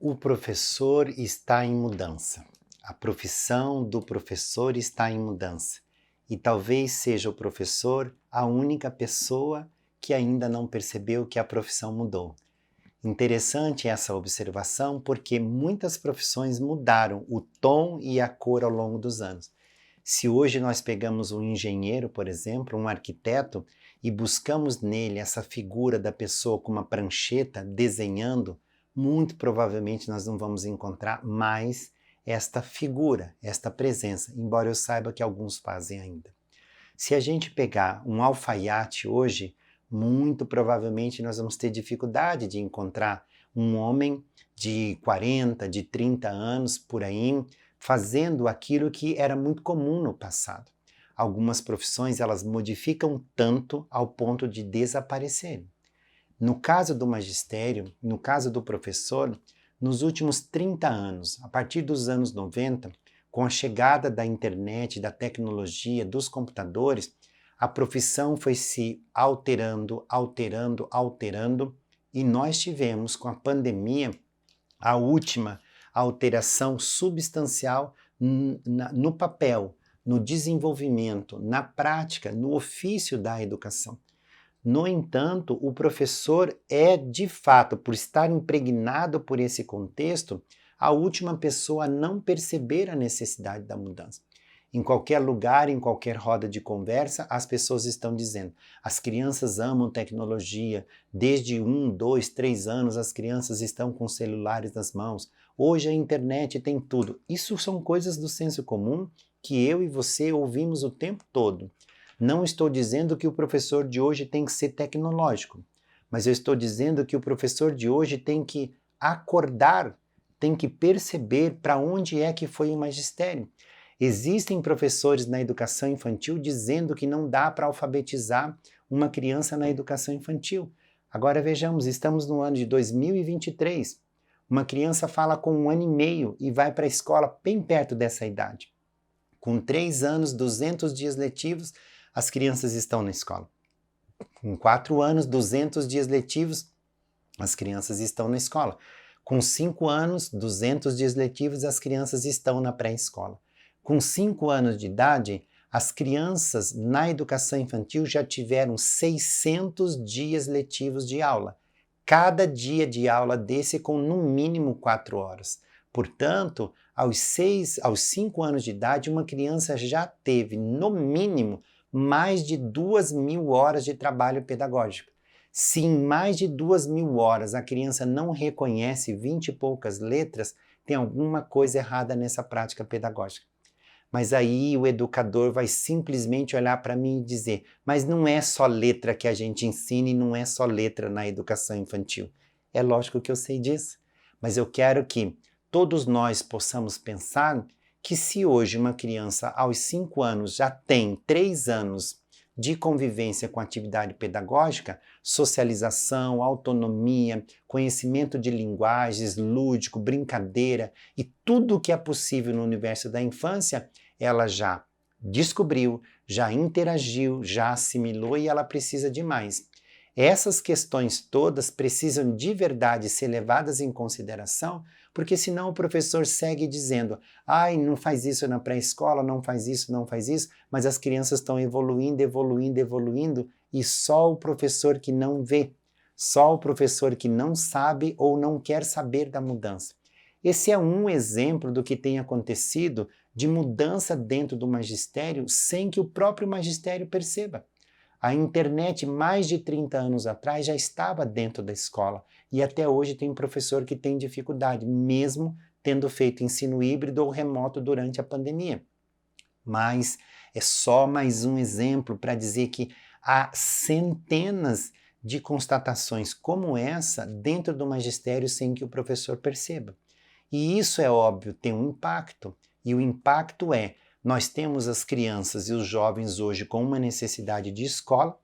O professor está em mudança. A profissão do professor está em mudança. E talvez seja o professor a única pessoa que ainda não percebeu que a profissão mudou. Interessante essa observação porque muitas profissões mudaram o tom e a cor ao longo dos anos. Se hoje nós pegamos um engenheiro, por exemplo, um arquiteto, e buscamos nele essa figura da pessoa com uma prancheta desenhando, muito provavelmente nós não vamos encontrar mais esta figura, esta presença, embora eu saiba que alguns fazem ainda. Se a gente pegar um alfaiate hoje, muito provavelmente nós vamos ter dificuldade de encontrar um homem de 40, de 30 anos por aí, fazendo aquilo que era muito comum no passado. Algumas profissões elas modificam tanto ao ponto de desaparecerem. No caso do magistério, no caso do professor, nos últimos 30 anos, a partir dos anos 90, com a chegada da internet, da tecnologia, dos computadores, a profissão foi se alterando, e nós tivemos com a pandemia a última alteração substancial no papel, no desenvolvimento, na prática, no ofício da educação. No entanto, o professor é, de fato, por estar impregnado por esse contexto, a última pessoa a não perceber a necessidade da mudança. Em qualquer lugar, em qualquer roda de conversa, as pessoas estão dizendo: as crianças amam tecnologia, desde 1, 2, 3 anos as crianças estão com celulares nas mãos, hoje a internet tem tudo. Isso são coisas do senso comum que eu e você ouvimos o tempo todo. Não estou dizendo que o professor de hoje tem que ser tecnológico, mas eu estou dizendo que o professor de hoje tem que acordar, tem que perceber para onde é que foi o magistério. Existem professores na educação infantil dizendo que não dá para alfabetizar uma criança na educação infantil. Agora vejamos, estamos no ano de 2023. Uma criança fala com 1 ano e meio e vai para a escola bem perto dessa idade. Com 3 anos, 200 dias letivos, as crianças estão na escola. Com 4 anos, 200 dias letivos, as crianças estão na escola. Com 5 anos, 200 dias letivos, as crianças estão na pré-escola. Com 5 anos de idade, as crianças na educação infantil já tiveram 600 dias letivos de aula. Cada dia de aula desse com no mínimo 4 horas. Portanto, aos 5 anos de idade, uma criança já teve, no mínimo, mais de 2.000 horas de trabalho pedagógico. Se em mais de 2.000 horas a criança não reconhece 20 e poucas letras, tem alguma coisa errada nessa prática pedagógica. Mas aí o educador vai simplesmente olhar para mim e dizer: mas não é só letra que a gente ensina e não é só letra na educação infantil. É lógico que eu sei disso, mas eu quero que todos nós possamos pensar que se hoje uma criança aos 5 anos já tem 3 anos de convivência com atividade pedagógica, socialização, autonomia, conhecimento de linguagens, lúdico, brincadeira e tudo o que é possível no universo da infância, ela já descobriu, já interagiu, já assimilou e ela precisa de mais. Essas questões todas precisam de verdade ser levadas em consideração, porque senão o professor segue dizendo: ai, não faz isso na pré-escola, não faz isso, não faz isso, mas as crianças estão evoluindo, e só o professor que não vê, só o professor que não sabe ou não quer saber da mudança. Esse é um exemplo do que tem acontecido de mudança dentro do magistério sem que o próprio magistério perceba. A internet, mais de 30 anos atrás, já estava dentro da escola e até hoje tem professor que tem dificuldade, mesmo tendo feito ensino híbrido ou remoto durante a pandemia. Mas é só mais um exemplo para dizer que há centenas de constatações como essa dentro do magistério sem que o professor perceba. E isso é óbvio, tem um impacto. E o impacto é: nós temos as crianças e os jovens hoje com uma necessidade de escola,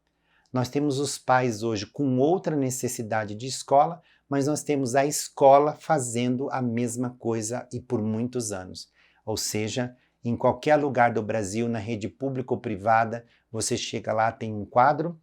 nós temos os pais hoje com outra necessidade de escola, mas nós temos a escola fazendo a mesma coisa e por muitos anos. Ou seja, em qualquer lugar do Brasil, na rede pública ou privada, você chega lá, tem um quadro,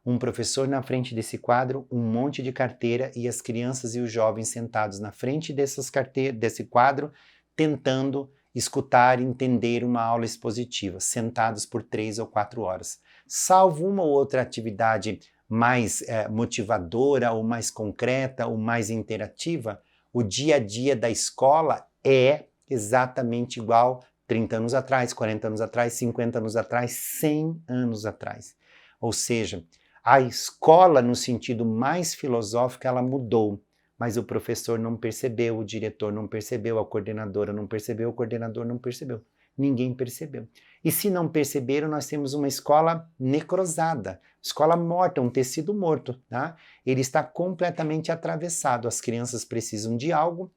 um professor na frente desse quadro, um monte de carteira e as crianças e os jovens sentados na frente desse quadro, tentando escutar e entender uma aula expositiva, sentados por 3 ou 4 horas. Salvo uma ou outra atividade mais motivadora, ou mais concreta, ou mais interativa, o dia a dia da escola é exatamente igual 30 anos atrás, 40 anos atrás, 50 anos atrás, 100 anos atrás. Ou seja, a escola, no sentido mais filosófico, ela mudou, mas o professor não percebeu, o diretor não percebeu, a coordenadora não percebeu, o coordenador não percebeu. Ninguém percebeu. E se não perceberam, nós temos uma escola necrosada, escola morta, um tecido morto, tá? Ele está completamente atravessado. As crianças precisam de algo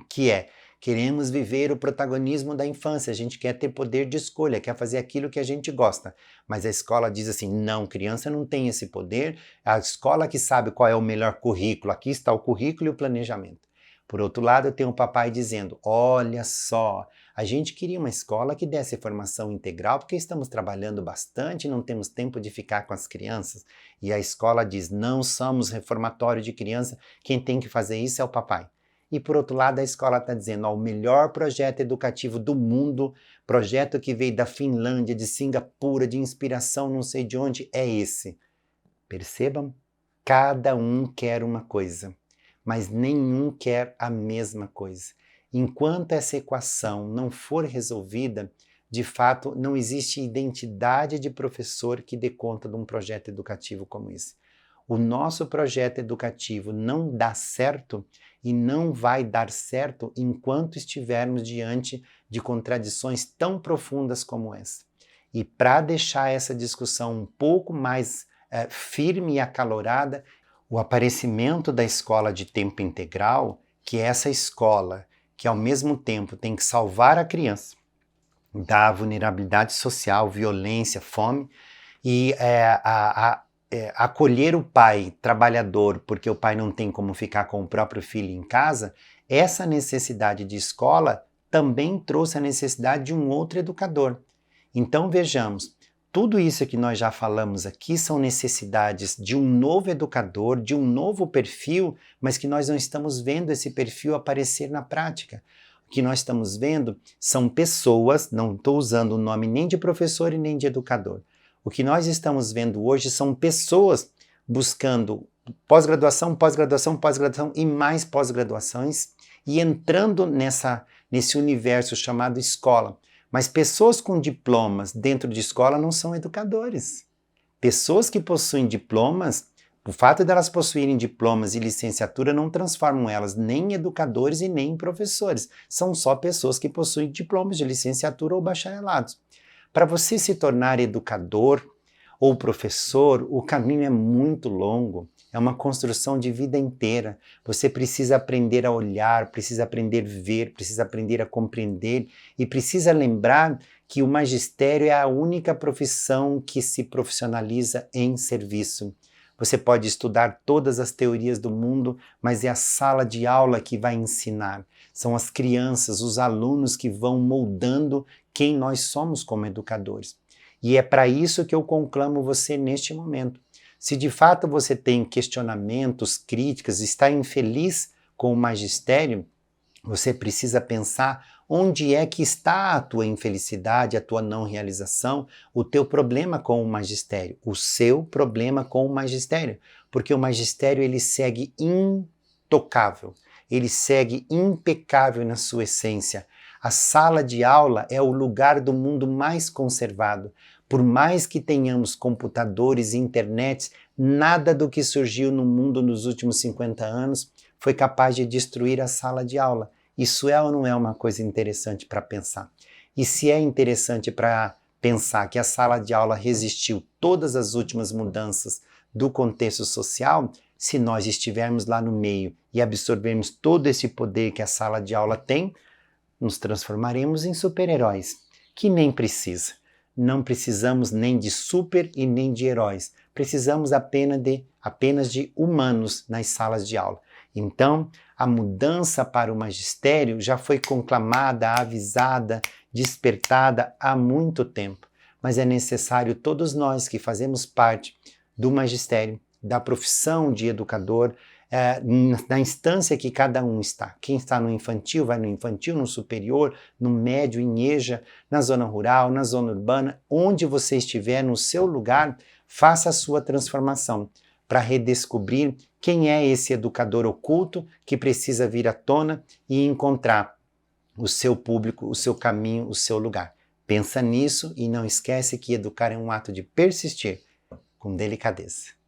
que queremos viver o protagonismo da infância, a gente quer ter poder de escolha, quer fazer aquilo que a gente gosta. Mas a escola diz assim, não, criança não tem esse poder, a escola que sabe qual é o melhor currículo, aqui está o currículo e o planejamento. Por outro lado, eu tenho o papai dizendo, olha só, a gente queria uma escola que desse formação integral, porque estamos trabalhando bastante e não temos tempo de ficar com as crianças. E a escola diz, não somos reformatório de criança, quem tem que fazer isso é o papai. E por outro lado, a escola está dizendo, ó, o melhor projeto educativo do mundo, projeto que veio da Finlândia, de Singapura, de inspiração não sei de onde, é esse. Percebam? Cada um quer uma coisa, mas nenhum quer a mesma coisa. Enquanto essa equação não for resolvida, de fato, não existe identidade de professor que dê conta de um projeto educativo como esse. O nosso projeto educativo não dá certo e não vai dar certo enquanto estivermos diante de contradições tão profundas como essa. E para deixar essa discussão um pouco mais firme e acalorada, o aparecimento da escola de tempo integral, que é essa escola que ao mesmo tempo tem que salvar a criança da vulnerabilidade social, violência, fome, e acolher o pai trabalhador, porque o pai não tem como ficar com o próprio filho em casa, essa necessidade de escola também trouxe a necessidade de um outro educador. Então vejamos, tudo isso que nós já falamos aqui são necessidades de um novo educador, de um novo perfil, mas que nós não estamos vendo esse perfil aparecer na prática. O que nós estamos vendo são pessoas, não estou usando o nome nem de professor e nem de educador. O que nós estamos vendo hoje são pessoas buscando pós-graduação, pós-graduação, pós-graduação e mais pós-graduações e entrando nesse universo chamado escola. Mas pessoas com diplomas dentro de escola não são educadores. Pessoas que possuem diplomas, o fato de elas possuírem diplomas e licenciatura não transformam elas nem em educadores e nem em professores. São só pessoas que possuem diplomas de licenciatura ou bacharelados. Para você se tornar educador ou professor, o caminho é muito longo. É uma construção de vida inteira. Você precisa aprender a olhar, precisa aprender a ver, precisa aprender a compreender e precisa lembrar que o magistério é a única profissão que se profissionaliza em serviço. Você pode estudar todas as teorias do mundo, mas é a sala de aula que vai ensinar. São as crianças, os alunos que vão moldando quem nós somos como educadores. E é para isso que eu conclamo você neste momento. Se de fato você tem questionamentos, críticas, está infeliz com o magistério, você precisa pensar onde é que está a tua infelicidade, a tua não realização, o teu problema com o magistério, o seu problema com o magistério, porque o magistério ele segue intocável, ele segue impecável na sua essência. A sala de aula é o lugar do mundo mais conservado. Por mais que tenhamos computadores e internet, nada do que surgiu no mundo nos últimos 50 anos foi capaz de destruir a sala de aula. Isso é ou não é uma coisa interessante para pensar? E se é interessante para pensar que a sala de aula resistiu todas as últimas mudanças do contexto social, se nós estivermos lá no meio e absorvermos todo esse poder que a sala de aula tem, nos transformaremos em super-heróis, que nem precisa. Não precisamos nem de super e nem de heróis. Precisamos apenas de humanos nas salas de aula. Então, a mudança para o magistério já foi conclamada, avisada, despertada há muito tempo. Mas é necessário todos nós que fazemos parte do magistério, da profissão de educador, na instância que cada um está. Quem está no infantil, vai no infantil, no superior, no médio, em EJA, na zona rural, na zona urbana, onde você estiver, no seu lugar, faça a sua transformação para redescobrir quem é esse educador oculto que precisa vir à tona e encontrar o seu público, o seu caminho, o seu lugar. Pensa nisso e não esquece que educar é um ato de persistir com delicadeza.